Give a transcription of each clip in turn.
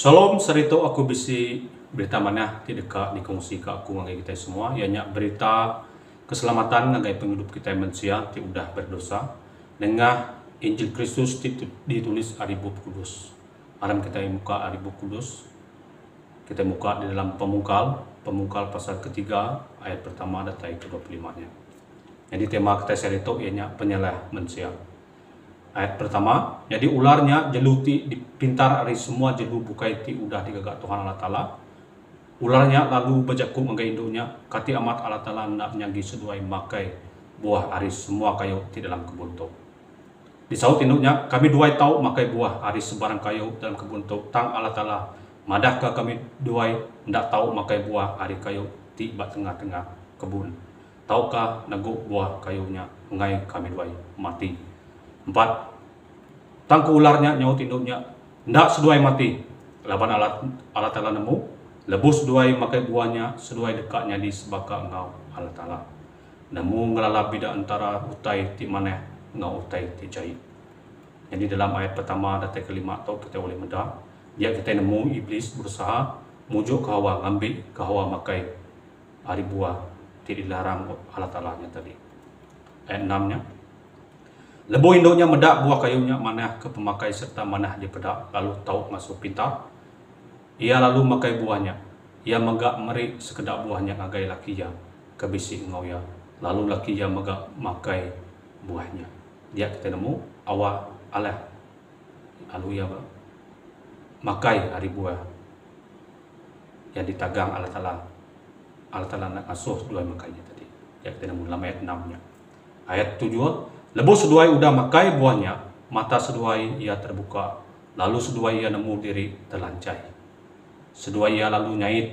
Salam serito aku bisi berita mana tidak dikongsi ke aku ngagai kita semua ianya berita keselamatan ngagai penghidup kita manusia ti udah berdosa dengan Injil Kristus ditulis ari Buku Kudus. Aram kita muka ari Buku Kudus. Kita muka di dalam pemungkal pasal ketiga ayat pertama dan ayat ke-25-nya. Jadi tema kita serito ianya penyalah manusia. Ayat pertama, jadi ularnya jeluti dipintar ari semua jelu bukai ti udah digagak Tuhan Allah Ta'ala. Ularnya lalu bejakum anggai induknya, kati amat Allah Ta'ala nak nyagi seduai makai buah ari semua kayu di dalam kebun tu. Disaut induknya, kami duai tahu makai buah ari sebarang kayu dalam kebun tu. Tang Allah Ta'ala, madahkah kami duai ndak tahu makai buah ari kayu di tengah-tengah kebun. Tahukah nagu buah kayunya ngai kami duai mati. 4. Tangku ularnya nyaut induknya, ndak seduai mati. Laban Allah Ta'ala nemu, lebus seduai makai buahnya, seduai dekatnya di sebaka engkau Allah Ta'ala. Nemu ngelala bida antara utai ti maneh engkau utai ti jahit. Jadi dalam ayat pertama dan ayat kelima atau kita boleh mendak, dia kita nemu iblis berusaha mujuk ke Hawa, ngambil ke Hawa makai ari buah ti dilarang Allah Ta'ala nya tadi. Ayat 6-nya, lebu induknya medak buah kayunya manah ke pemakai serta manah dia pedak lalu tahu masuk pintar. Ia lalu makai buahnya. Ia megak meri sekedap buahnya agai laki ya kebisi engau ya. Lalu laki ya megak makai buahnya. Dia kita nemu awal alah. Lalu ya makai hari buah yang ditagang Allah Ta'ala. Allah Ta'ala nak asuh dua makainya tadi. Ya kita nemu dalam ayat 6-nya. Ayat 7, lebu seduai udah makai buahnya, mata seduai ia terbuka, lalu seduai ia nemu diri terlancai. Seduai ia lalu nyait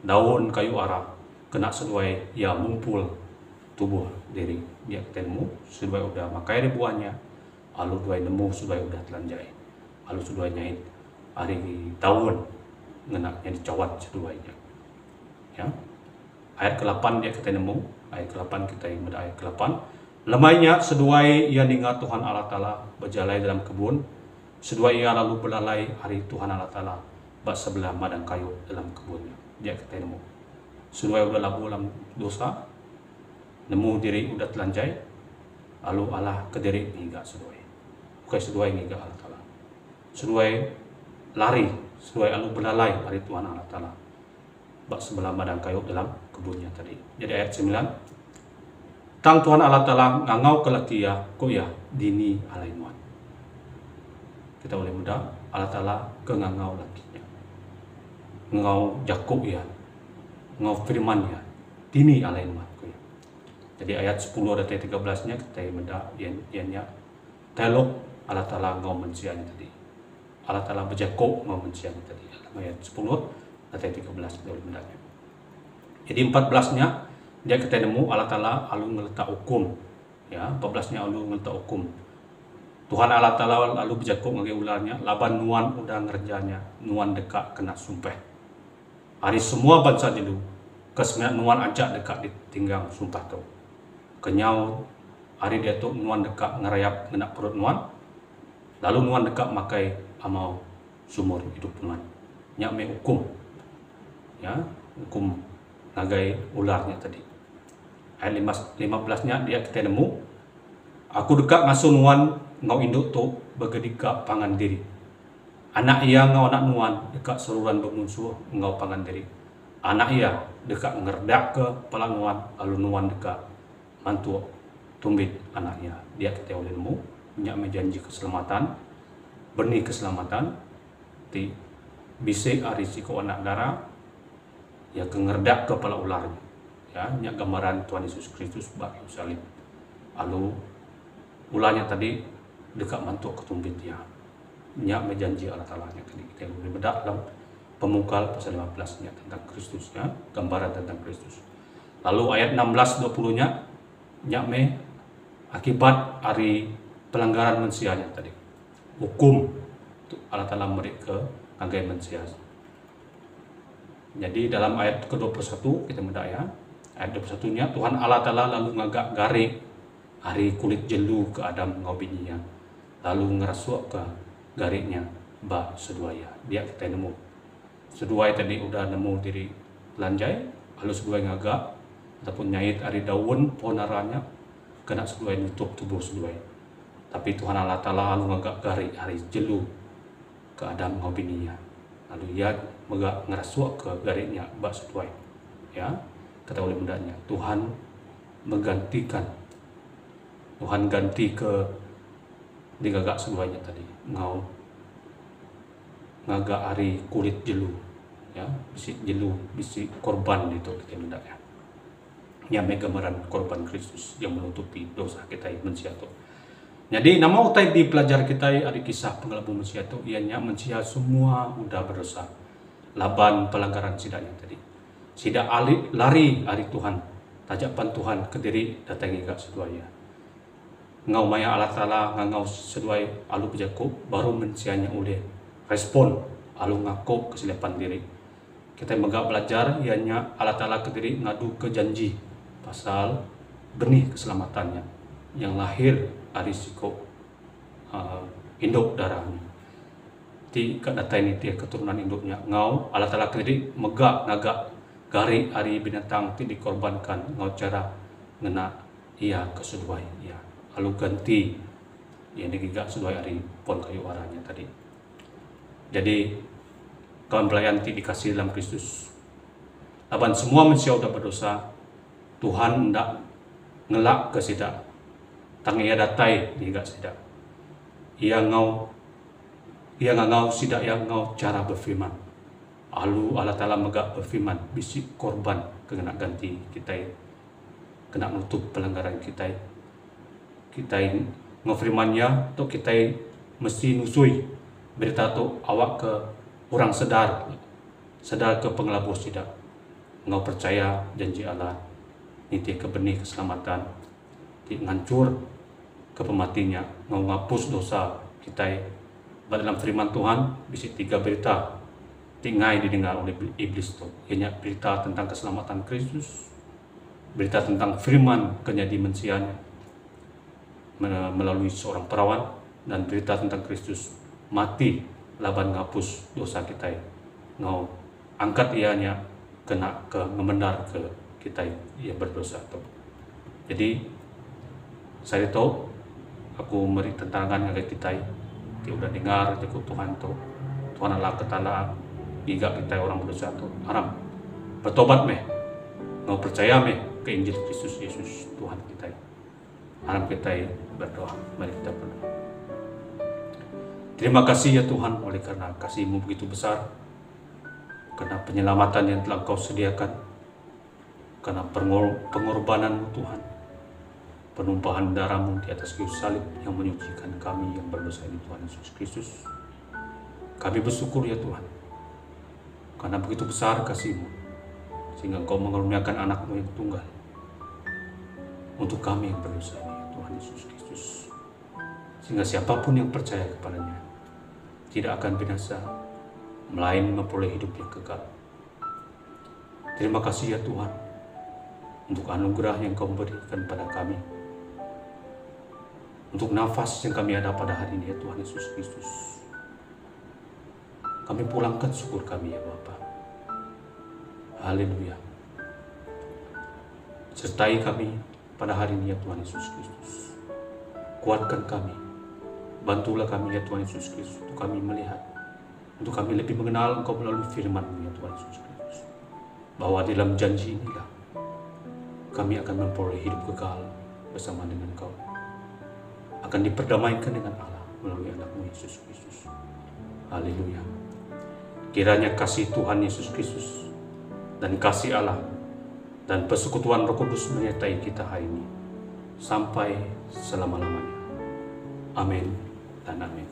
daun kayu ara, kena seduai ia mumpul tubuh diri. Dia ketemu seduai udah makai di buahnya, lalu seduai nemu seduai udah terlancai, lalu seduai nyait hari daun ngenaknya dicawat seduainya. Ya. Ayat ke-8 dia kita nemu, ayat ke-8 kita yang ayat ke-8. Lemainya seduai ia ningat Tuhan Allah Ta'ala berjalai dalam kebun. Seduai ia lalu belalai hari Tuhan Allah Ta'ala bak sebelah madang kayu dalam kebunnya. Dia kita nemu. Seduai udah labu dalam dosa. Nemu diri udah telanjai. Lalu Allah ke diri ngiga seduai. Bukan seduai ngiga Allah Ta'ala. Seduai lari. Seduai lalu belalai hari Tuhan Allah Ta'ala bak sebelah madang kayu dalam kebunnya tadi. Jadi ayat 9. Tang Tuhan Allah Ta'ala ngangau ke laki ya, kok ya dini alainuan. Kita boleh mudah Allah Ta'ala ke ngangau lakinya. Ngau Jakub ya, ngau firman ya, dini alainuan. Jadi ayat 10 dan ayat 13-nya kita mudah ianya dialog Allah Ta'ala ngau manusianya tadi. Allah Ta'ala berjakub ngau manusianya tadi. Ayat 10 dan ayat 13 kita boleh mudahnya. Jadi 14-nya dia kita nemu Allah Ta'ala lalu ngeletak hukum. Ya, 14-nya lalu ngeletak hukum. Tuhan Allah Ta'ala lalu berjakub ngagai ularnya, laban nuan udah ngerjanya, nuan dekat kena sumpah. Hari semua bangsa jelu, kesemenat nuan ajak dekat ditinggang sumpah tu. Kenyau hari dia tu nuan dekat ngerayap kena perut nuan, lalu nuan dekat makai amau sumur hidup nuan. Nyak me hukum. Ya, hukum ngagai ularnya tadi. Ayat 15-nya dia kita nemu, aku dekat ngasuh nuan ngau induk tu bergedika pangan diri. Anak ia ngau anak nuan dekat seruran bermusuh ngau pangan diri. Anak ia dekat ngerdak ke kepala nuan, lalu nuan dekat mantu tumbit anaknya. Dia kita boleh nemu, nyak menjanji keselamatan, benih keselamatan, ti bisik risiko anak darah, ya kengerdak kepala ularnya. Ya, nyak gambaran Tuhan Yesus Kristus bak Yerusalem. Lalu ularnya tadi dekat mantuk ketumbit dia. Nyak menjanji Allah Ta'ala nya tadi kita boleh bedak dalam pemungkal pasal 15-nya tentang Kristus ya, gambaran tentang Kristus. Lalu ayat 16-20-nya nyak me akibat hari pelanggaran manusianya tadi. Hukum Allah Ta'ala beri ke anggai manusia. Jadi dalam ayat ke-21 kita mendak ya. Ayat 21-nya Tuhan Allah Ta'ala lalu ngagak garik hari kulit jelu ke Adam ngau bininya. Lalu ngerasuk ke gariknya ba seduaya. Dia kita nemu. Seduai tadi udah nemu diri lanjai, lalu seduai ngagak ataupun nyait ari daun pohon aranya kena seduai nutup tubuh seduai. Tapi Tuhan Allah Ta'ala lalu ngagak gari hari jelu ke Adam ngobinia. Lalu ia megak ngerasuak ke garinya ba seduai. Ya, kata oleh mudanya, Tuhan menggantikan, Tuhan ganti ke digagak seduanya tadi ngau ngagak hari kulit jelu, ya bisi jelu bisi korban itu kita mendak ya. Ya gambaran korban Kristus yang menutupi dosa kita manusia itu. Jadi nama utai di pelajar kita ada kisah pengelabu manusia itu ianya manusia semua udah berdosa. Laban pelanggaran sidaknya tadi. Sidak lari hari Tuhan, tajapan Tuhan ke diri datangi gak seduaya. Ngau maya Allah Ta'ala ngau seduai alu bejaku baru mensianya oleh respon alu ngaku kesilapan diri. Kita megak belajar ianya Allah Ta'ala ke diri ngadu ke janji pasal benih keselamatannya yang lahir dari siko induk darahnya. Ti data ini dia keturunan induknya ngau Allah Ta'ala ke diri megak ngagak gari hari binatang ti dikorbankan ngau cara ngena ia keseduai ia. Lalu ganti yang digigak sesuai hari pon kayu arahnya tadi. Jadi kawan pelayan dikasih dalam Kristus. Laban semua manusia udah berdosa, Tuhan hendak ngelak ke sidak. Tangia datai digigak sidak. Ia ngau sidak yang ngau cara berfirman. Lalu Allah Ta'ala megak berfirman bisik korban kena ganti kita kena nutup pelanggaran kita ngofirmannya tu kita mesti nusui berita tu awak ke orang sedar ke pengelabur sidak ngau percaya janji Allah niti ke benih keselamatan ti ngancur ke pematinya ngau ngapus dosa kita dalam firman Tuhan bisa 3 berita tingai didengar oleh iblis tu ianya berita tentang keselamatan Kristus, berita tentang firman kenyadi mensianya melalui seorang perawan, dan berita tentang Kristus mati laban ngapus dosa kita ngau angkat ianya kena ke ngemendar ke kita yang berdosa tu. Jadi saya tahu aku beri tentangan ke kita dia udah dengar jago Tuhan tu Tuhan Allah Ta'ala giga kita orang berdosa tu haram bertobat meh ngau percaya meh ke Injil Kristus Yesus Tuhan kita. Harap kita berdoa. Mari kita berdoa. Terima kasih ya Tuhan oleh karena kasih-Mu begitu besar, karena penyelamatan yang telah Kau sediakan, karena pengorbanan-Mu Tuhan, penumpahan darah-Mu di atas kayu salib yang menyucikan kami yang berdosa ini Tuhan Yesus Kristus. Kami bersyukur ya Tuhan, karena begitu besar kasih-Mu, sehingga Kau mengaruniakan anak-Mu yang tunggal untuk kami yang berdosa ini Tuhan Yesus Kristus, sehingga siapapun yang percaya kepadanya tidak akan binasa, melainkan memperoleh hidup yang kekal. Terima kasih ya Tuhan untuk anugerah yang Kau berikan pada kami, untuk nafas yang kami ada pada hari ini ya Tuhan Yesus Kristus. Kami pulangkan syukur kami ya Bapa. Haleluya. Sertai kami pada hari ini ya Tuhan Yesus Kristus. Kuatkan kami, bantulah kami ya Tuhan Yesus Kristus, untuk kami melihat, untuk kami lebih mengenal Engkau melalui firman-Mu ya Tuhan Yesus Kristus, bahwa dalam janji inilah kami akan memperoleh hidup kekal bersama dengan Engkau, akan diperdamaikan dengan Allah melalui anak-Mu Yesus Kristus. Haleluya. Kiranya kasih Tuhan Yesus Kristus dan kasih Allah dan persekutuan Roh Kudus menyertai kita hari ini sampai selama-lamanya. Amin dan amin.